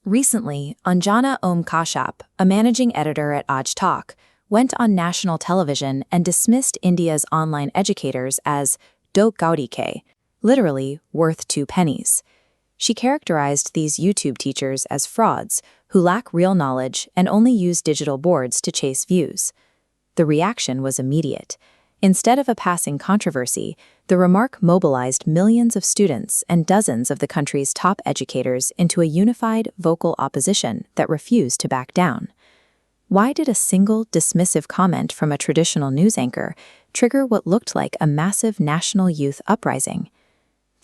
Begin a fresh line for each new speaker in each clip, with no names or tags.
Recently, Anjana Om Kashyap, a managing editor at Aaj Tak, went on national television and dismissed India's online educators as do Godi ke, literally worth 2 pennies. She characterized these YouTube teachers as frauds who lack real knowledge and only use digital boards to chase views. The reaction was immediate. Instead of a passing controversy, the remark mobilized millions of students and dozens of the country's top educators into a unified, vocal opposition that refused to back down. Why did a single dismissive comment from a traditional news anchor trigger what looked like a massive national youth uprising?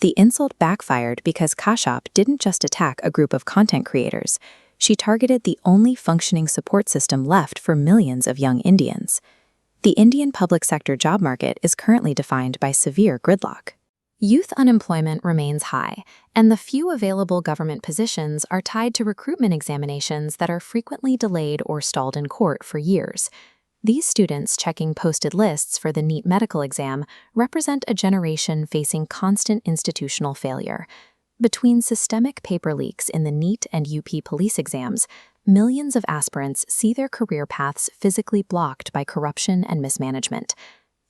The insult backfired because Kashyap didn't just attack a group of content creators. She targeted the only functioning support system left for millions of young Indians. The Indian public sector job market is currently defined by severe gridlock. Youth unemployment remains high, and the few available government positions are tied to recruitment examinations that are frequently delayed or stalled in court for years. These students checking posted lists for the NEET medical exam represent a generation facing constant institutional failure. Between systemic paper leaks in the NEET and UP police exams, millions of aspirants see their career paths physically blocked by corruption and mismanagement.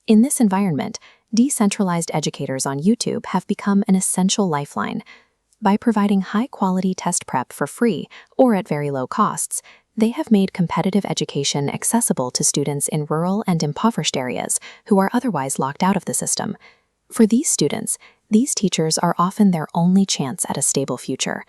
In this environment, decentralized educators on YouTube have become an essential lifeline. By providing high-quality test prep for free or at very low costs, they have made competitive education accessible to students in rural and impoverished areas who are otherwise locked out of the system. For these students, these teachers are often their only chance at a stable future.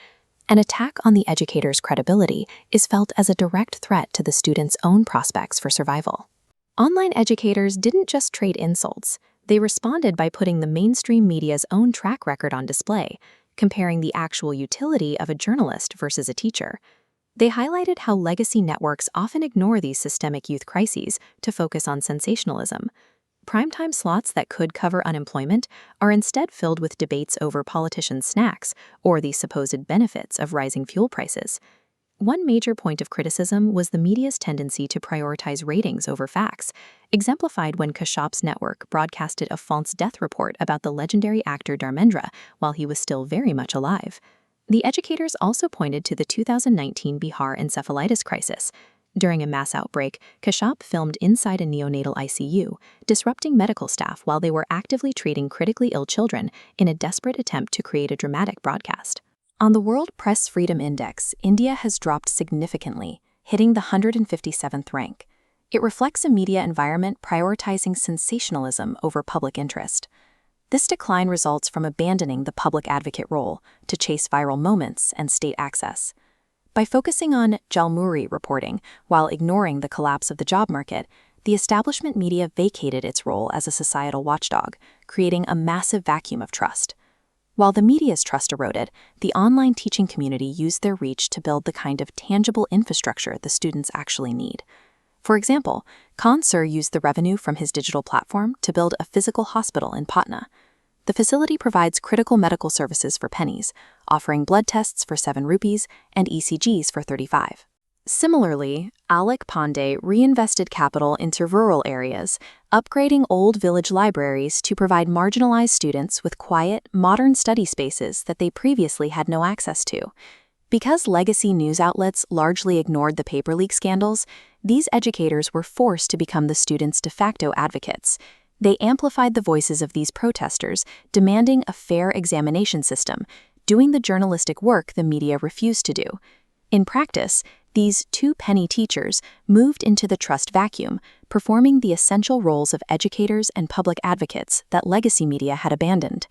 An attack on the educator's credibility is felt as a direct threat to the student's own prospects for survival. Online educators didn't just trade insults. They responded by putting the mainstream media's own track record on display, comparing the actual utility of a journalist versus a teacher. They highlighted how legacy networks often ignore these systemic youth crises to focus on sensationalism. Primetime slots that could cover unemployment are instead filled with debates over politicians' snacks or the supposed benefits of rising fuel prices. One major point of criticism was the media's tendency to prioritize ratings over facts, exemplified when Kashyap's network broadcasted a false death report about the legendary actor Dharmendra while he was still very much alive. The educators also pointed to the 2019 Bihar encephalitis crisis. During a mass outbreak, Kashyap filmed inside a neonatal ICU, disrupting medical staff while they were actively treating critically ill children in a desperate attempt to create a dramatic broadcast. On the World Press Freedom Index, India has dropped significantly, hitting the 157th rank. It reflects a media environment prioritizing sensationalism over public interest. This decline results from abandoning the public advocate role to chase viral moments and state access. By focusing on Jalmuri reporting while ignoring the collapse of the job market, the establishment media vacated its role as a societal watchdog, creating a massive vacuum of trust. While the media's trust eroded, the online teaching community used their reach to build the kind of tangible infrastructure the students actually need. For example, Amar Sir used the revenue from his digital platform to build a physical hospital in Patna. The facility provides critical medical services for pennies, offering blood tests for 7 rupees and ECGs for 35. Similarly, Alec Pandey reinvested capital into rural areas, upgrading old village libraries to provide marginalized students with quiet, modern study spaces that they previously had no access to. Because legacy news outlets largely ignored the paper leak scandals, these educators were forced to become the students' de facto advocates. They amplified the voices of these protesters, demanding a fair examination system, doing the journalistic work the media refused to do. In practice, these 2-penny teachers moved into the trust vacuum, performing the essential roles of educators and public advocates that legacy media had abandoned.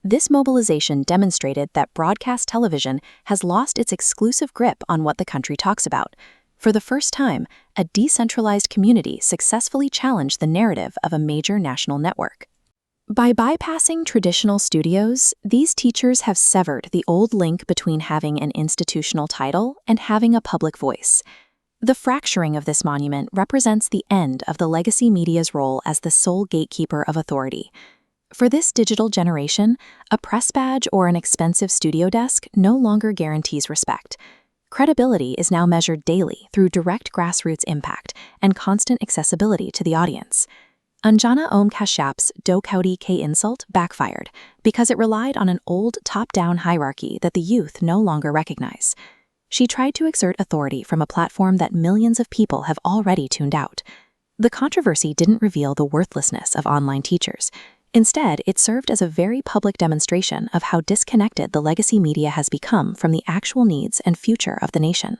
This mobilization demonstrated that broadcast television has lost its exclusive grip on what the country talks about. For the first time, a decentralized community successfully challenged the narrative of a major national network. By bypassing traditional studios, these teachers have severed the old link between having an institutional title and having a public voice. The fracturing of this monument represents the end of the legacy media's role as the sole gatekeeper of authority. For this digital generation, a press badge or an expensive studio desk no longer guarantees respect. Credibility is now measured daily through direct grassroots impact and constant accessibility to the audience. Anjana Om Kashyap's do Godi ke insult backfired because it relied on an old top-down hierarchy that the youth no longer recognize. She tried to exert authority from a platform that millions of people have already tuned out. The controversy didn't reveal the worthlessness of online teachers. Instead, it served as a very public demonstration of how disconnected the legacy media has become from the actual needs and future of the nation.